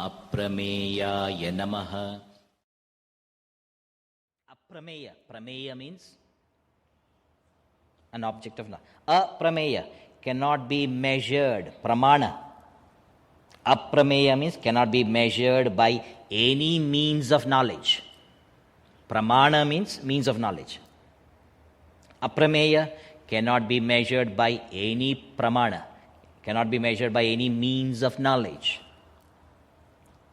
Aprameya namaha. Aprameya. Prameya means an object of knowledge. Aprameya cannot be measured. Pramana. Aprameya means cannot be measured by any means of knowledge. Pramana means means of knowledge. Aprameya cannot be measured by any pramana, cannot be measured by any means of knowledge.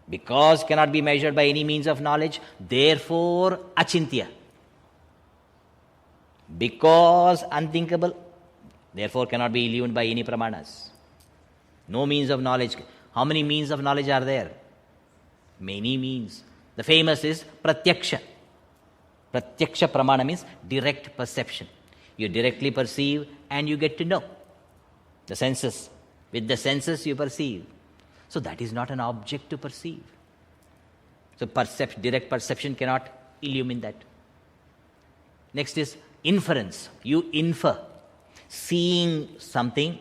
Because cannot be measured by any means of knowledge, therefore achintya. Because unthinkable, therefore cannot be illumined by any pramanas. No means of knowledge. How many means of knowledge are there? Many means. The famous is pratyaksha. Pratyaksha pramana means direct perception. You directly perceive and you get to know. The senses. With the senses you perceive. So that is not an object to perceive. So direct perception cannot illumine that. Next is inference. You infer. Seeing something,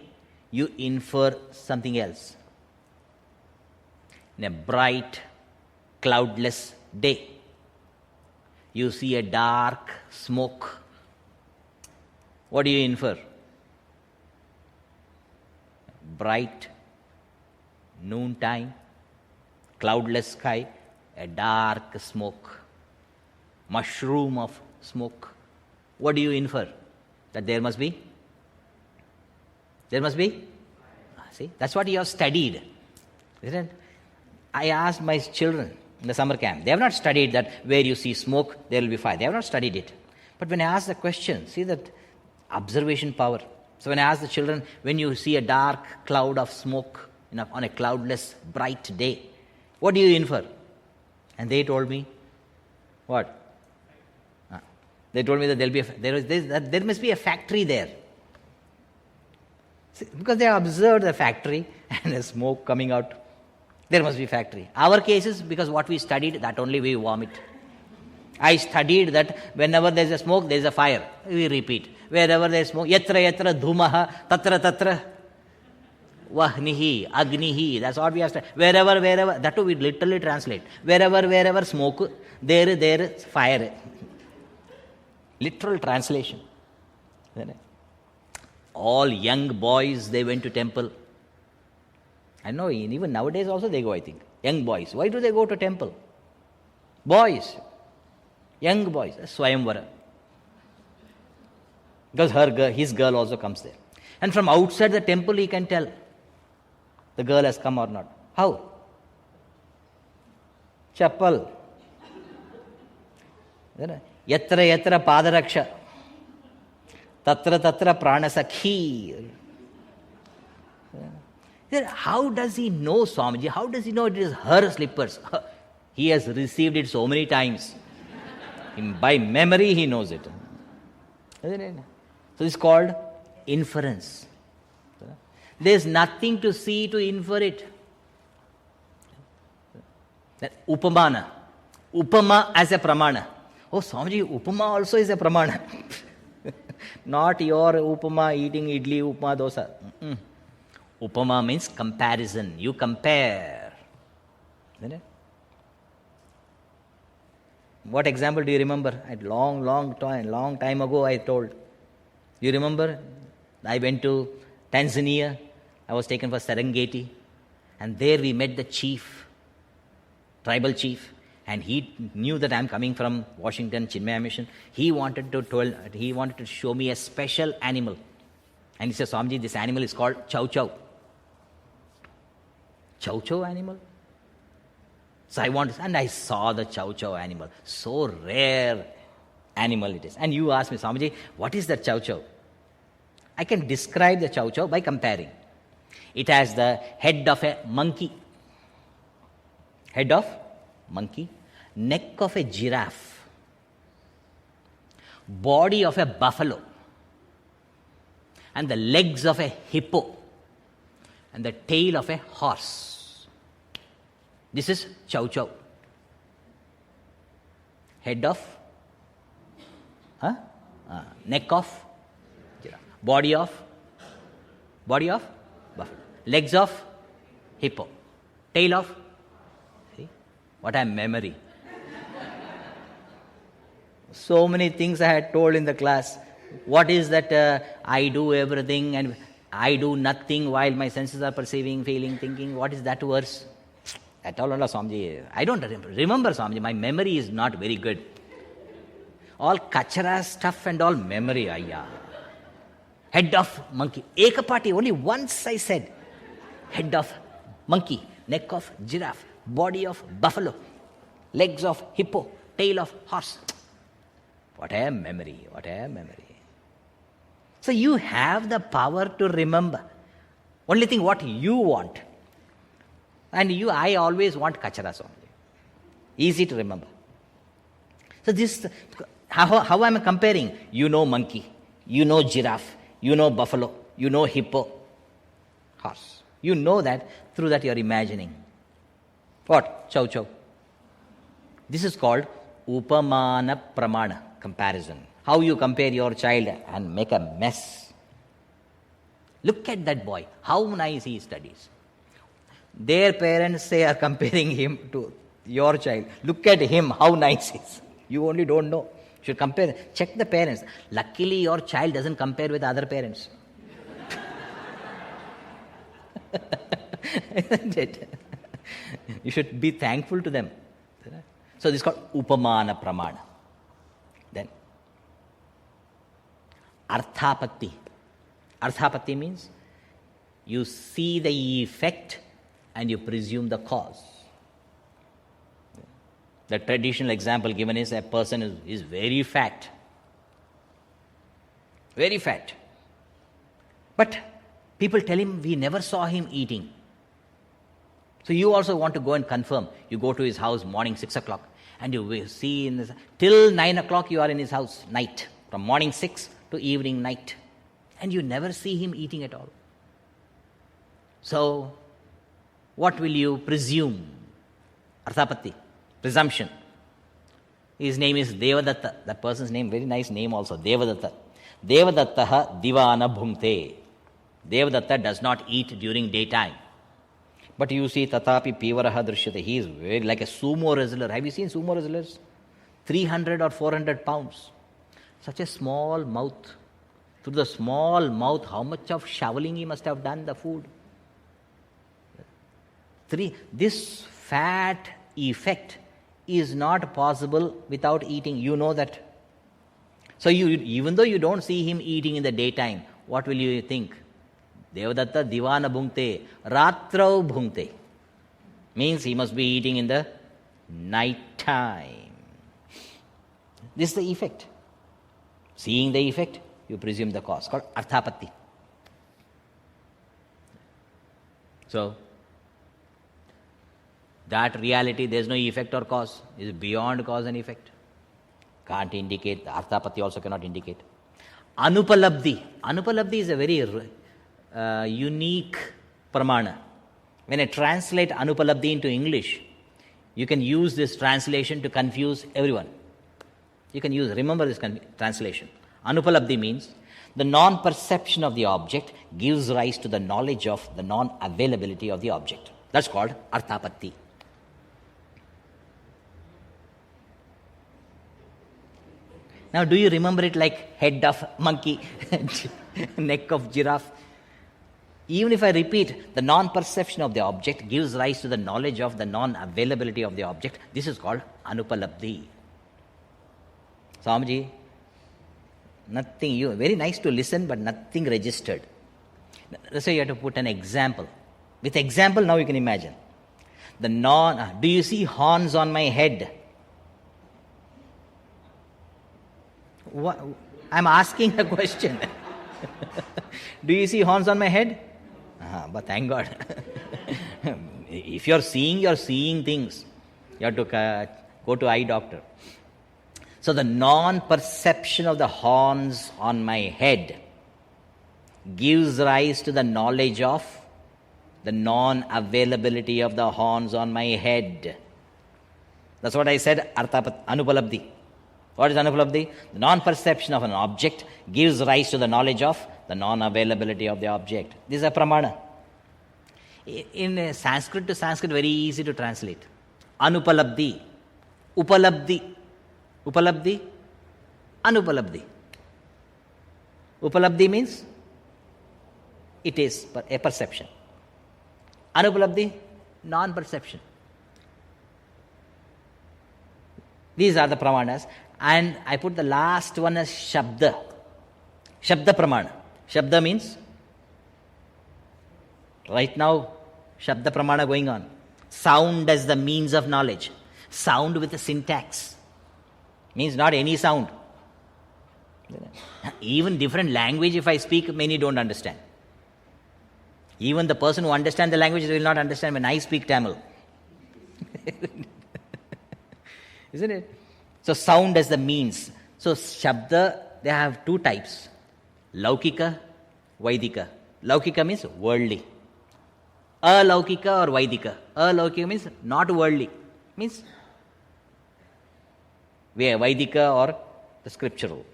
you infer something else. In a bright, cloudless day, you see a dark smoke. What do you infer? Bright, noontime, cloudless sky, a dark smoke, mushroom of smoke. What do you infer? That there must be? There must be? See, that's what you have studied, isn't it? I asked my children in the summer camp, they have not studied that where you see smoke, there will be fire. They have not studied it. But when I asked the question, see that observation power. So when I asked the children, when you see a dark cloud of smoke on a cloudless, bright day, what do you infer? And they told me, what? They told me that there must be a factory there. See, because they observed the factory and the smoke coming out. There must be factory. Our case is because what we studied, that only we vomit. I studied that whenever there is a smoke, there is a fire. We repeat. Wherever there is smoke, yatra yatra dhumaha, tatra tatra vahnihi, agnihi. That's what we have studied. Wherever, that too we literally translate. Wherever smoke, there is fire. Literal translation. All young boys, they went to temple. I know, even nowadays also they go, I think. Young boys. Why do they go to temple? Boys. Young boys. Swayamvara. Because his girl also comes there. And from outside the temple he can tell the girl has come or not. How? Chappal. Yatra yatra padaraksha. Tatra tatra pranasakhi. How does he know, Swamiji? How does he know it is her slippers? He has received it so many times. By memory he knows it. So it's called inference. There is nothing to see to infer it. That upamana. Upama as a pramana. Oh, Swamiji, upama also is a pramana. Not your upama eating idli, upama, dosa. Upama means comparison. You compare. Isn't it? What example do you remember? At long time ago I told. You remember? I went to Tanzania. I was taken for Serengeti. And there we met the chief, tribal chief. And he knew that I am coming from Washington, Chinmaya Mission. He wanted to show me a special animal. And he said, Swamiji, this animal is called chow chow. Chow chow animal? So I saw the chow chow animal. So rare animal it is. And you ask me, Swamiji, what is that chow chow? I can describe the chow chow by comparing. It has the head of a monkey. Head of monkey. Neck of a giraffe. Body of a buffalo. And the legs of a hippo. And the tail of a horse. This is chow chow. Head of, neck of, body of buffalo, legs of hippo, tail of What a memory. So many things I had told in the class. What is that I do everything and I do nothing while my senses are perceiving, feeling, thinking? What is that verse? I told Allah, Swamiji, I don't remember, Swamiji. My memory is not very good. All kachara stuff and all memory, ayya. Head of monkey. Ekapati, only once I said. Head of monkey, neck of giraffe, body of buffalo, legs of hippo, tail of horse. What a memory, what a memory. So you have the power to remember. Only thing what you want. And I always want kacharas only. Easy to remember. So this, how am I comparing? You know monkey, you know giraffe, you know buffalo, you know hippo, horse. You know that, through that you are imagining. What? Chow chow. This is called upamana pramana, comparison. How you compare your child and make a mess. Look at that boy, how nice he studies. Their parents say are comparing him to your child. Look at him, how nice he is. You only don't know. You should compare. Check the parents. Luckily your child doesn't compare with other parents. Isn't it? You should be thankful to them. So this is called upamana pramana. Then arthapatti. Arthapatti means you see the effect and you presume the cause. The traditional example given is a person is very fat. Very fat. But people tell him, we never saw him eating. So you also want to go and confirm. You go to his house morning 6 o'clock and you will see till 9 o'clock you are in his house, night. From morning 6 to evening night. And you never see him eating at all. So, what will you presume? Arthapatti, presumption. His name is Devadatta. That person's name, very nice name also, Devadatta. Devadattaha divana bhungte. Devadatta does not eat during daytime. But you see Tatapi Pivaraha Drishyate. He is very like a sumo wrestler. Have you seen sumo wrestlers? 300 or 400 pounds. Such a small mouth. Through the small mouth, how much of shoveling he must have done the food. This fat effect is not possible without eating. You know that. So even though you don't see him eating in the daytime, what will you think? Devadatta divana bhungte, ratrau bhungte. Means he must be eating in the night time. This is the effect. Seeing the effect, you presume the cause. Called arthapatti. So, that reality, there is no effect or cause. It is beyond cause and effect. Can't indicate. Arthapatti also cannot indicate. Anupalabdhi. Anupalabdhi is a very unique pramana. When I translate Anupalabdhi into English, you can use this translation to confuse everyone. You can remember this translation. Anupalabdhi means the non-perception of the object gives rise to the knowledge of the non-availability of the object. That's called arthapatti. Now, do you remember it like head of monkey, neck of giraffe? Even if I repeat, the non-perception of the object gives rise to the knowledge of the non-availability of the object. This is called anupalabdhi. Swamiji, nothing, very nice to listen, but nothing registered. That's why you have to put an example. With example, now you can imagine. Do you see horns on my head? What? I'm asking a question. Do you see horns on my head? But thank God. If you're seeing things. You have to go to eye doctor. So the non-perception of the horns on my head gives rise to the knowledge of the non-availability of the horns on my head. That's what I said, Anupalabdhi. What is Anupalabdhi? The non-perception of an object gives rise to the knowledge of the non-availability of the object. This is a pramana. In Sanskrit to Sanskrit, very easy to translate. Anupalabdhi. Upalabdhi. Upalabdhi. Anupalabdhi. Upalabdhi means it is a perception. Anupalabdhi, non-perception. These are the pramanas. And I put the last one as Shabda. Shabda pramana. Shabda means, right now, Shabda pramana going on. Sound as the means of knowledge. Sound with a syntax. Means not any sound. Even different language, if I speak, many don't understand. Even the person who understands the language will not understand when I speak Tamil. Isn't it? So sound as the means. So Shabda, they have two types. Laukika, Vaidika. Laukika means worldly. Alaukika or Vaidika. Alaukika means not worldly. Means Vaidika or the scriptural.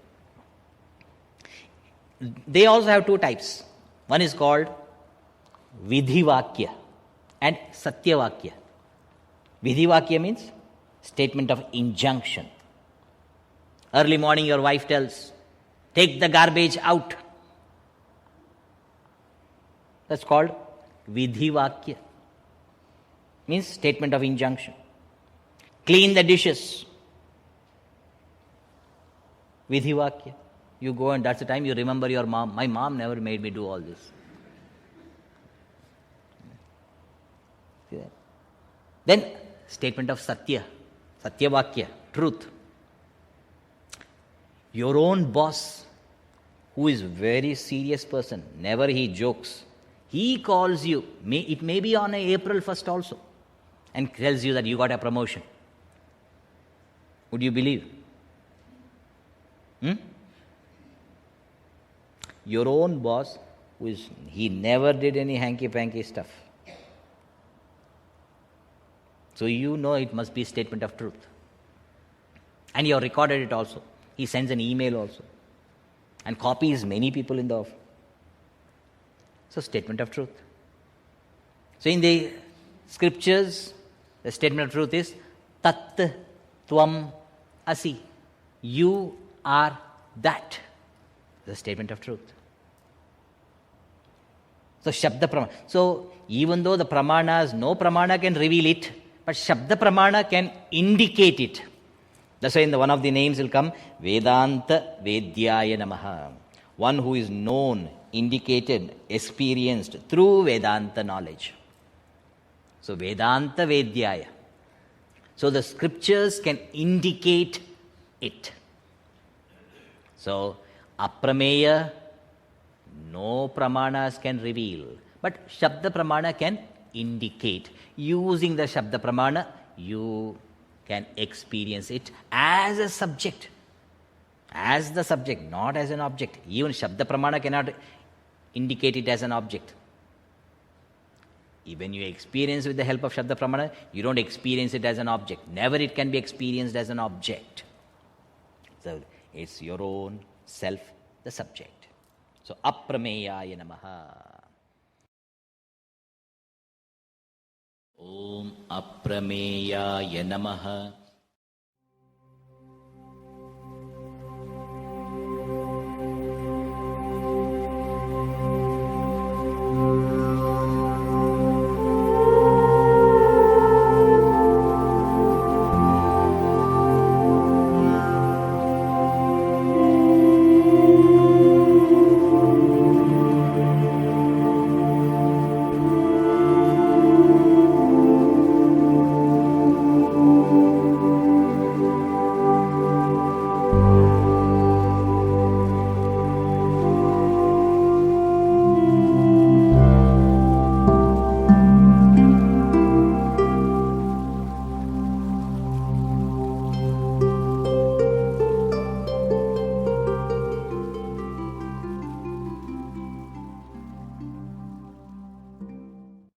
They also have two types. One is called Vidhivakya and Satyavakya. Vidhivakya means statement of injunction. Early morning your wife tells, take the garbage out. That's called Vidhivakya. Means statement of injunction. Clean the dishes. Vidhivakya. You go and that's the time you remember your mom. My mom never made me do all this. See that? Then statement of Satya. Satyavakya. Truth. Your own boss, who is very serious person, never he jokes. He calls you, it may be on April 1st also, and tells you that you got a promotion. Would you believe? Your own boss, he never did any hanky-panky stuff. So you know it must be a statement of truth. And you have recorded it also. He sends an email also. And copies many people in the office. So statement of truth. So in the scriptures, the statement of truth is Tat Tvam Asi. You are that. The statement of truth. So Shabda Pramana. So even though the pramanas, no pramana can reveal it, but Shabda Pramana can indicate it. That's why in one of the names will come Vedanta Vedyaya Namaha. One who is known, indicated, experienced through Vedanta knowledge. So Vedanta Vedyaya. So the scriptures can indicate it. So Aprameya, no pramanas can reveal. But Shabda Pramana can indicate. Using the Shabda Pramana, you can experience it as a subject. As the subject, not as an object. Even Shabda Pramana cannot indicate it as an object. When you experience with the help of Shabda Pramana, you don't experience it as an object. Never it can be experienced as an object. So it's your own self, the subject. So Aprameyaya Namaha. Om Aprameyaya Namaha.